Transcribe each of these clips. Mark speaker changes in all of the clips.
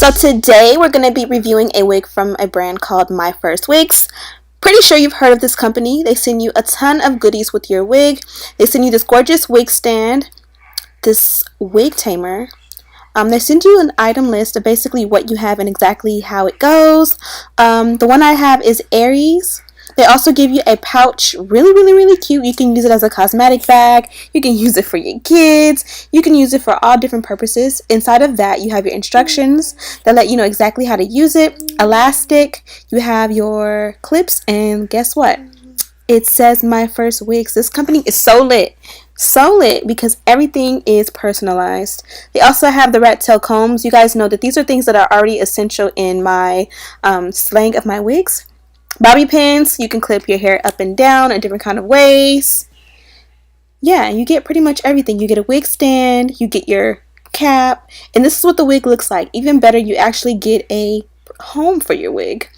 Speaker 1: So today we're going to be reviewing a wig from a brand called MyFirstWigs. Pretty sure you've heard of this company. They send you a ton of goodies with your wig. They send you this gorgeous wig stand, this wig tamer. They send you an item list of basically what you have and exactly how it goes. The one I have is Aries. They also give you a pouch, really cute. You can use it as a cosmetic bag. You can use it for your kids. You can use it for all different purposes. Inside of that, you have your instructions that let you know exactly how to use it. Elastic. You have your clips, and guess what? It says MyFirstWigs. This company is so lit. So lit because everything is personalized. They also have the rat tail combs. You guys know that these are things that are already essential in my slang of my wigs. Bobby pins, you can clip your hair up and down in different kind of ways. Yeah, you get pretty much everything. You get a wig stand, you get your cap, and this is what the wig looks like. Even better, you actually get a home for your wig.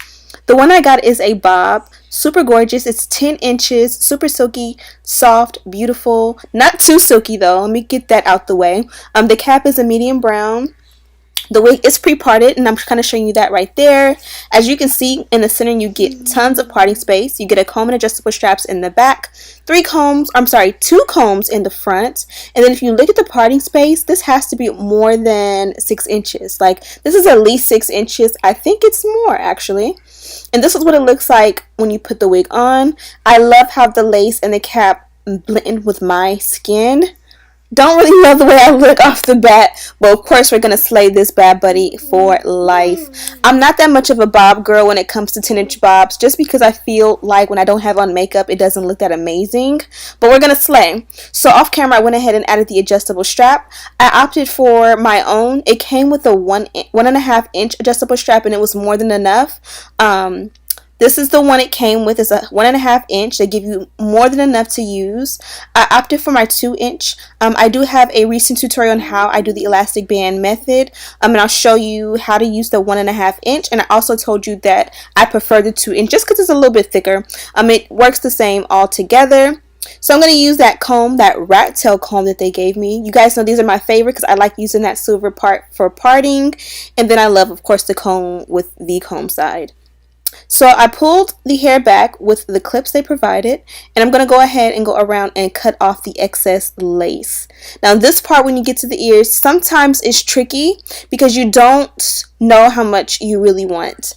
Speaker 1: The one I got is a bob, super gorgeous. It's 10 inches, super silky, soft, beautiful. Not too silky though, let me get that out the way. The cap is a medium brown. The wig is pre-parted, and I'm kind of showing you that right there. As you can see, in the center you get tons of parting space. You get a comb and adjustable straps in the back, two combs in the front. And then if you look at the parting space, this has to be more than 6 inches. Like, this is at least 6 inches. I think it's more actually. And this is what it looks like when you put the wig on. I love how the lace and the cap blend with my skin. Don't really love the way I look off the bat, but of course we're going to slay this bad buddy for life. I'm not that much of a bob girl when it comes to 10-inch bobs, just because I feel like when I don't have on makeup, it doesn't look that amazing. But we're going to slay. So off camera, I went ahead and added the adjustable strap. I opted for my own. It came with a 1.5 inch adjustable strap, and it was more than enough. This is the one it came with. It's a 1.5 inch. They give you more than enough to use. I opted for my 2 inch. I do have a recent tutorial on how I do the elastic band method. And I'll show you how to use the 1.5 inch. And I also told you that I prefer the 2 inch just because it's a little bit thicker. It works the same all together. So I'm going to use that comb, that rat tail comb that they gave me. You guys know these are my favorite because I like using that silver part for parting. And then I love, of course, the comb with the comb side. So I pulled the hair back with the clips they provided, and I'm going to go ahead and go around and cut off the excess lace. Now this part, when you get to the ears, sometimes is tricky because you don't know how much you really want.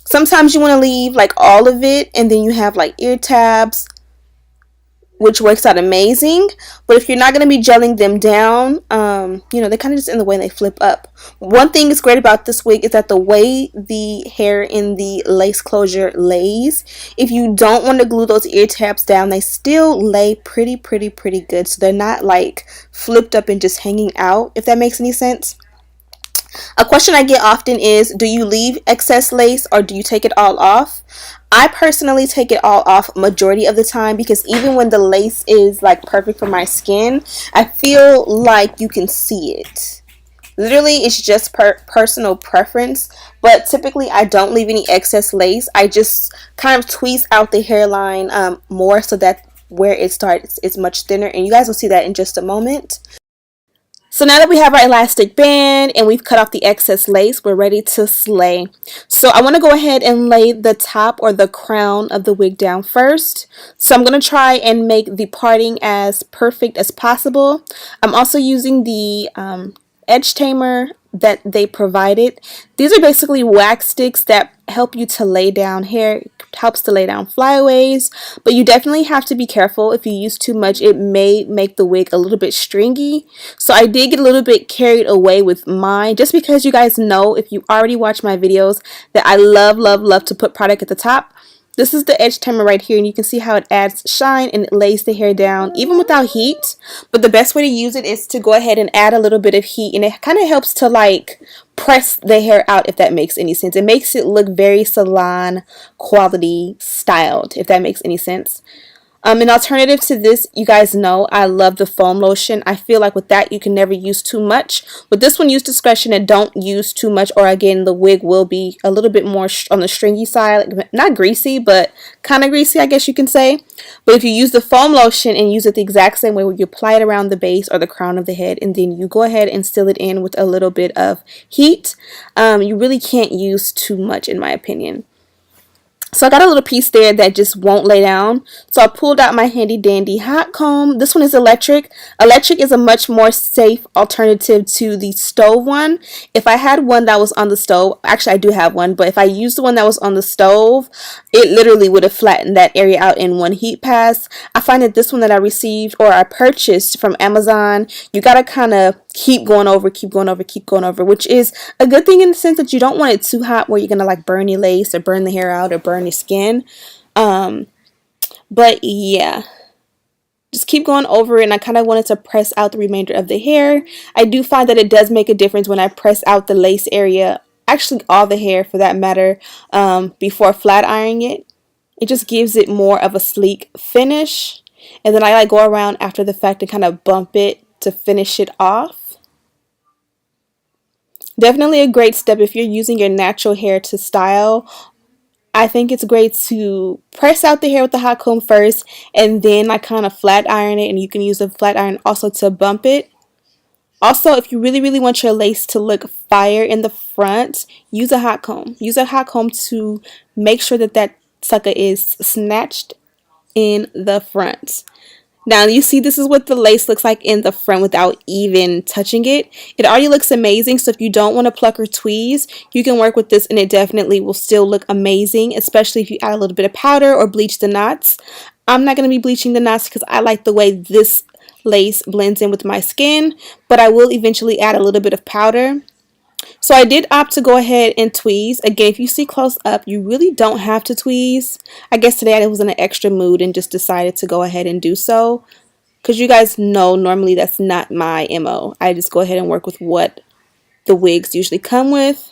Speaker 1: Sometimes you want to leave like all of it, and then you have like ear tabs, which works out amazing. But if you're not going to be gelling them down, you know, they're kind of just in the way and they flip up. One thing that's great about this wig is that the way the hair in the lace closure lays, if you don't want to glue those ear tabs down, they still lay pretty good. So they're not like flipped up and just hanging out, if that makes any sense. A question I get often is, do you leave excess lace or do you take it all off? I personally take it all off majority of the time because even when the lace is like perfect for my skin, I feel like you can see it. Literally, it's just personal preference, but typically I don't leave any excess lace. I just kind of tweeze out the hairline more so that where it starts is much thinner, and you guys will see that in just a moment. So now that we have our elastic band and we've cut off the excess lace, we're ready to slay. So I want to go ahead and lay the top or the crown of the wig down first. So I'm going to try and make the parting as perfect as possible. I'm also using the edge tamer that they provided. These are basically wax sticks that help you to lay down hair. It helps to lay down flyaways, but you definitely have to be careful. If you use too much, it may make the wig a little bit stringy. So I did get a little bit carried away with mine, just because you guys know, if you already watch my videos, that I love to put product at the top. This is the edge tamer right here, and you can see how it adds shine and it lays the hair down even without heat. But the best way to use it is to go ahead and add a little bit of heat, and it kind of helps to like press the hair out, if that makes any sense. It makes it look very salon quality styled, if that makes any sense. An alternative to this, you guys know I love the foam lotion. I feel like with that you can never use too much. With this one, use discretion and don't use too much, or again the wig will be a little bit more on the stringy side, like not greasy but kind of greasy, I guess you can say. But if you use the foam lotion and use it the exact same way, where you apply it around the base or the crown of the head and then you go ahead and seal it in with a little bit of heat, you really can't use too much in my opinion. So I got a little piece there that just won't lay down. So I pulled out my handy dandy hot comb. This one is electric. Electric is a much more safe alternative to the stove one. If I had one that was on the stove, actually I do have one, but if I used the one that was on the stove, it literally would have flattened that area out in one heat pass. I find that this one that I received or I purchased from Amazon, you gotta kind of keep going over, which is a good thing in the sense that you don't want it too hot where you're gonna like burn your lace or burn the hair out or burn your skin. But yeah, just keep going over it, and I kind of wanted to press out the remainder of the hair. I do find that it does make a difference when I press out the lace area, actually all the hair for that matter, before flat ironing it. It just gives it more of a sleek finish, and then I like go around after the fact and kind of bump it to finish it off. Definitely a great step if you're using your natural hair to style. I think it's great to press out the hair with the hot comb first and then like kind of flat iron it, and you can use a flat iron also to bump it. Also, if you really want your lace to look fire in the front, use a hot comb. Use a hot comb to make sure that that sucker is snatched in the front. Now you see this is what the lace looks like in the front without even touching it. It already looks amazing, so if you don't want to pluck or tweeze, you can work with this and it definitely will still look amazing, especially if you add a little bit of powder or bleach the knots. I'm not going to be bleaching the knots because I like the way this lace blends in with my skin, but I will eventually add a little bit of powder. So I did opt to go ahead and tweeze. Again, if you see close up, you really don't have to tweeze. I guess today I was in an extra mood and just decided to go ahead and do so. Because you guys know normally that's not my MO. I just go ahead and work with what the wigs usually come with.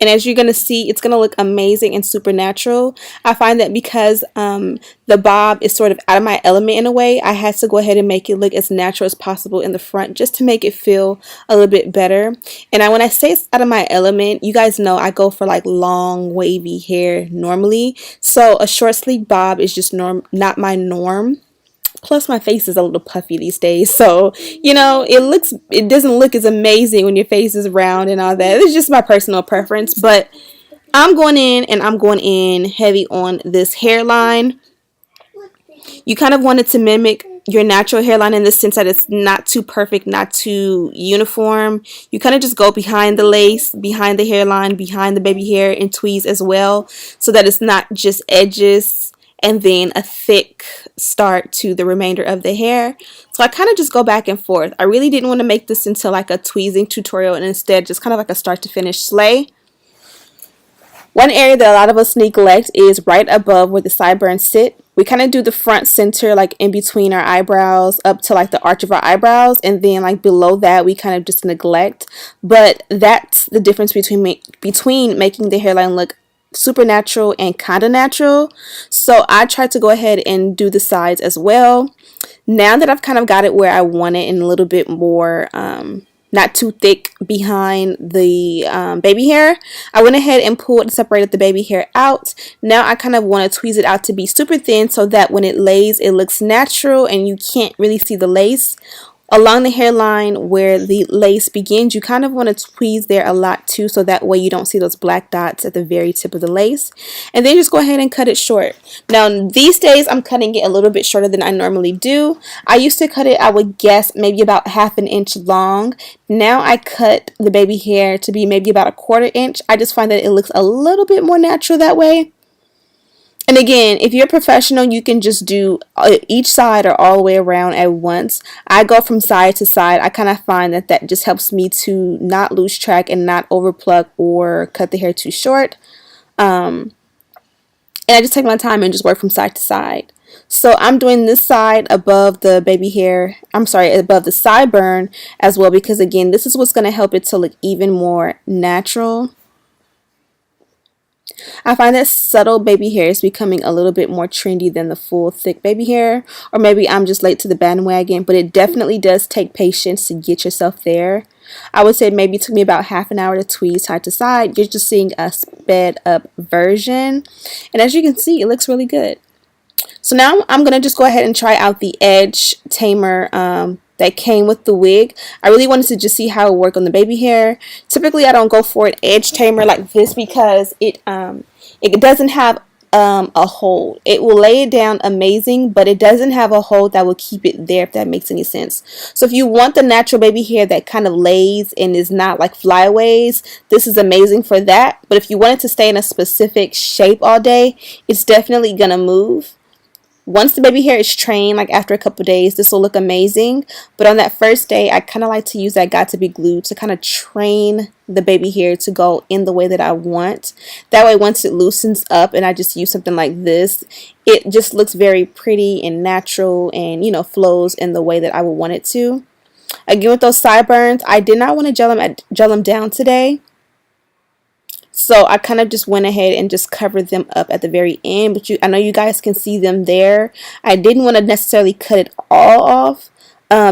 Speaker 1: And as you're going to see, it's going to look amazing and super natural. I find that because the bob is sort of out of my element in a way, I had to go ahead and make it look as natural as possible in the front just to make it feel a little bit better. And when I say it's out of my element, you guys know I go for like long wavy hair normally. So a short sleek bob is just not my norm. Plus my face is a little puffy these days, so you know it doesn't look as amazing when your face is round and all that. It's just my personal preference, but I'm going in heavy on this hairline. You kind of wanted to mimic your natural hairline in the sense that it's not too perfect, not too uniform. You kind of just go behind the lace, behind the hairline, behind the baby hair, and tweeze as well, so that it's not just edges and then a thick start to the remainder of the hair. So I kind of just go back and forth. I really didn't want to make this into like a tweezing tutorial, and instead just kind of like a start to finish slay. One area that a lot of us neglect is right above where the sideburns sit. We kind of do the front center like in between our eyebrows up to like the arch of our eyebrows, and then like below that we kind of just neglect. But that's the difference between making the hairline look super natural and kind of natural. So I tried to go ahead and do the sides as well. Now that I've kind of got it where I want it and a little bit more not too thick behind the baby hair, I went ahead and pulled and separated the baby hair out. Now I kind of want to tweeze it out to be super thin so that when it lays it looks natural and you can't really see the lace. Along the hairline where the lace begins, you kind of want to tweeze there a lot too, so that way you don't see those black dots at the very tip of the lace. And then just go ahead and cut it short. Now these days I'm cutting it a little bit shorter than I normally do. I used to cut it, I would guess, maybe about 1/2 inch long. Now I cut the baby hair to be maybe about 1/4 inch. I just find that it looks a little bit more natural that way. And again, if you're a professional, you can just do each side or all the way around at once. I go from side to side. I kind of find that that just helps me to not lose track and not overpluck or cut the hair too short. And I just take my time and just work from side to side. So I'm doing this side above the baby hair, above the sideburn as well, because again, this is what's going to help it to look even more natural. I find that subtle baby hair is becoming a little bit more trendy than the full thick baby hair, or maybe I'm just late to the bandwagon, but it definitely does take patience to get yourself there. I would say maybe it took me about half an hour to tweeze side to side. You're just seeing a sped up version, and as you can see, it looks really good. So now I'm going to just go ahead and try out the edge tamer that came with the wig. I really wanted to just see how it worked on the baby hair. Typically, I don't go for an edge tamer like this because it doesn't have a hold. It will lay it down amazing, but it doesn't have a hold that will keep it there, if that makes any sense. So if you want the natural baby hair that kind of lays and is not like flyaways, this is amazing for that. But if you want it to stay in a specific shape all day, it's definitely gonna move. Once the baby hair is trained, like after a couple days, this will look amazing. But on that first day, I kind of like to use that got2b to kind of train the baby hair to go in the way that I want. That way, once it loosens up and I just use something like this, it just looks very pretty and natural and, you know, flows in the way that I would want it to. Again, with those sideburns, I did not want to gel them down today. So I kind of just went ahead and just covered them up at the very end, but I know you guys can see them there. I didn't want to necessarily cut it all off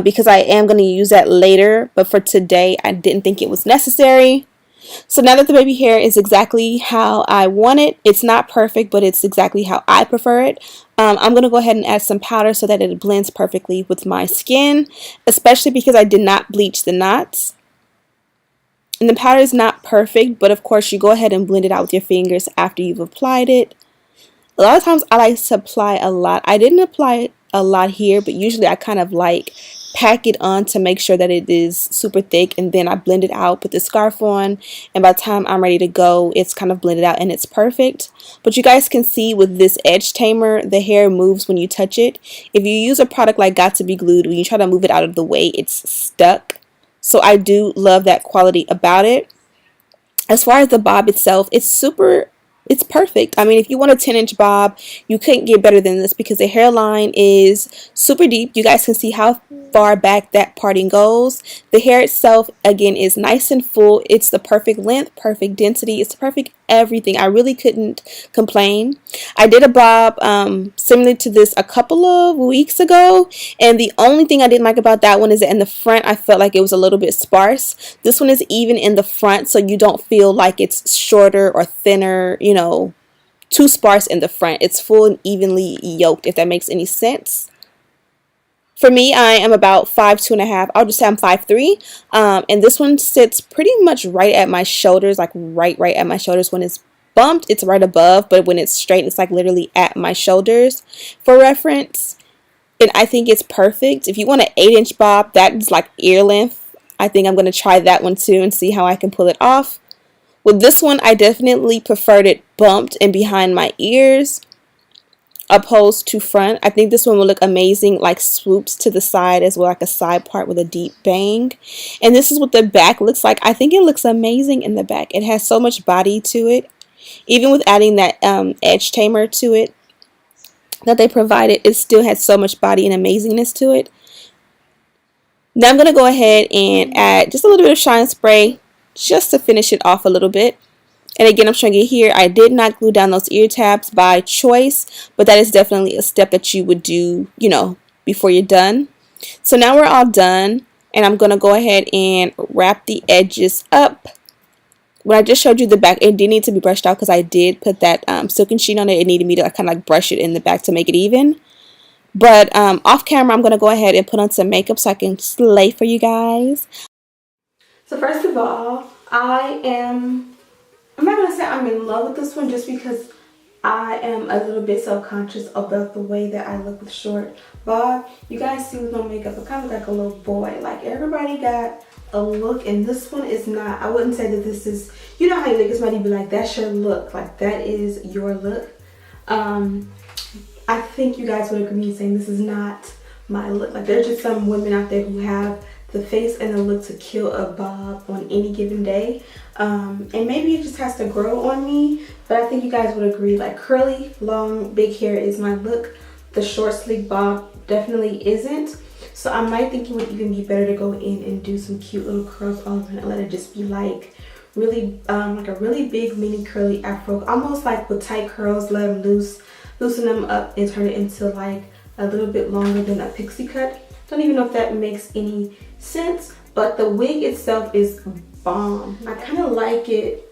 Speaker 1: because I am going to use that later, but for today I didn't think it was necessary. So now that the baby hair is exactly how I want it, it's not perfect, but it's exactly how I prefer it. I'm going to go ahead and add some powder so that it blends perfectly with my skin, especially because I did not bleach the knots. And the powder is not perfect, but of course you go ahead and blend it out with your fingers after you've applied it. A lot of times I like to apply a lot. I didn't apply a lot here, but usually I kind of like pack it on to make sure that it is super thick, and then I blend it out, put the scarf on, and by the time I'm ready to go, it's kind of blended out and it's perfect. But you guys can see with this edge tamer, the hair moves when you touch it. If you use a product like got2b, when you try to move it out of the way, it's stuck. So I do love that quality about it. As far as the bob itself, it's perfect. I mean, if you want a 10-inch bob, you couldn't get better than this because the hairline is super deep. You guys can see how far back that parting goes. The hair itself, again, is nice and full. It's the perfect length, perfect density. It's the perfect everything. I really couldn't complain. I did a bob similar to this a couple of weeks ago, and the only thing I didn't like about that one is that in the front I felt like it was a little bit sparse. This one is even in the front, so you don't feel like it's shorter or thinner, you know, too sparse in the front. It's full and evenly yoked, if that makes any sense. For me, I am about 5'2.5". I'll just say I'm 5'3", and this one sits pretty much right at my shoulders, like right at my shoulders. When it's bumped, it's right above, but when it's straight, it's like literally at my shoulders for reference. And I think it's perfect. If you want an 8-inch bob, that's like ear length. I think I'm going to try that one too and see how I can pull it off. With this one, I definitely preferred it bumped and behind my ears, opposed to front. I think this one will look amazing, like swoops to the side as well, like a side part with a deep bang. And this is what the back looks like. I think it looks amazing in the back. It has so much body to it. Even with adding that edge tamer to it that they provided, it still had so much body and amazingness to it. Now I'm going to go ahead and add just a little bit of shine spray just to finish it off a little bit. And again, I'm showing you here, I did not glue down those ear tabs by choice, but that is definitely a step that you would do, you know, before you're done. So now we're all done, and I'm going to go ahead and wrap the edges up. When I just showed you the back, it did need to be brushed out because I did put that silken sheen on it. It needed me to kind of like brush it in the back to make it even. But off camera, I'm going to go ahead and put on some makeup so I can slay for you guys. So first of all, I'm not going to say I'm in love with this one just because I am a little bit self-conscious about the way that I look with short bob. You guys see with no makeup, I kind of look like a little boy. Like everybody got a look, and this one is not. I wouldn't say that this is, you know how you look at somebody, be like, that's your look. Like that is your look. I think you guys would agree saying this is not my look. Like there's just some women out there who have the face and the look to kill a bob on any given day, and maybe it just has to grow on me, but I think you guys would agree, like curly long big hair is my look. The short sleek bob definitely isn't. So I might think it would even be better to go in and do some cute little curls all over and let it just be like really like a really big mini curly afro, almost like with tight curls. Let them loose, loosen them up and turn it into like a little bit longer than a pixie cut. Don't even know if that makes any sense, but the wig itself is bomb. I kind of like it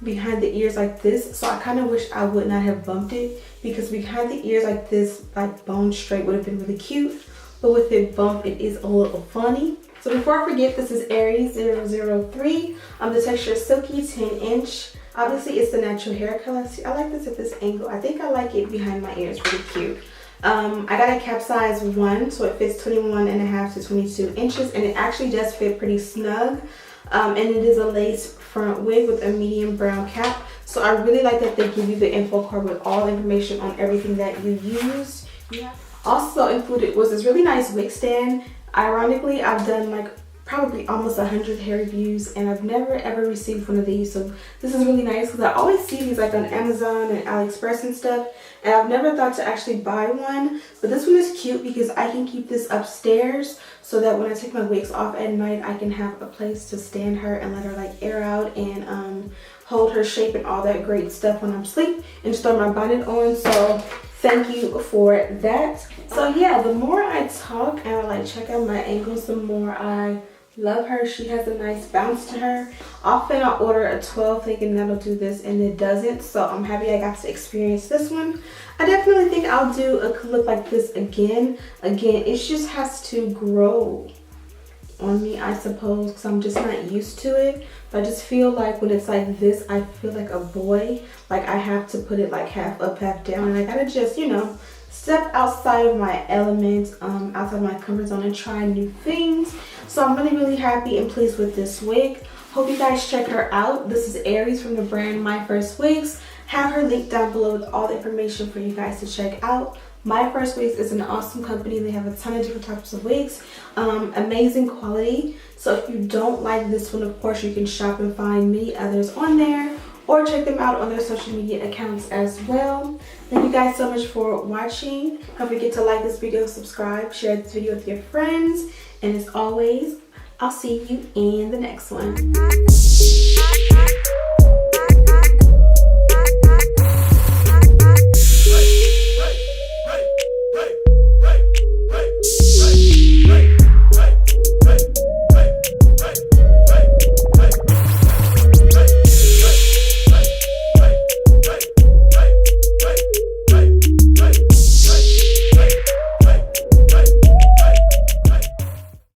Speaker 1: behind the ears like this, so I kind of wish I would not have bumped it, because behind the ears like this, like bone straight, would have been really cute, but with it bumped, it is a little funny. So before I forget, this is Aries 003. The texture is silky, 10-inch. Obviously it's the natural hair color. See, I like this at this angle. I think I like it behind my ears, really cute. I got a cap size 1, so it fits 21.5 to 22 inches, and it actually does fit pretty snug. And it is a lace front wig with a medium brown cap. So I really like that they give you the info card with all information on everything that you use. Yeah. Also included was this really nice wig stand. Ironically, I've done like probably almost 100 hair reviews, and I've never ever received one of these, so this is really nice because I always see these like on Amazon and AliExpress and stuff, and I've never thought to actually buy one. But this one is cute because I can keep this upstairs so that when I take my wigs off at night, I can have a place to stand her and let her like air out and hold her shape and all that great stuff when I'm asleep, and just throw my bonnet on. So thank you for that. So yeah, the more I talk and I like check out my angles, the more I love her. She has a nice bounce to her. Often I order a 12 thinking that'll do this, and it doesn't, so I'm happy I got to experience this one. I definitely think I'll do a look like this again. It just has to grow on me, I suppose, because I'm just not used to it. But I just feel like when it's like this, I feel like a boy. Like I have to put it like half up, half down, and I gotta just, you know, step outside of my element, outside of my comfort zone, and try new things. So I'm really happy and pleased with this wig. Hope you guys check her out. This is Aries from the brand MyFirstWigs. Have her linked down below with all the information for you guys to check out. MyFirstWigs is an awesome company. They have a ton of different types of wigs, amazing quality. So if you don't like this one, of course you can shop and find many others on there, or check them out on their social media accounts as well. Thank you guys so much for watching. Don't forget to like this video, subscribe, share this video with your friends, and as always, I'll see you in the next one.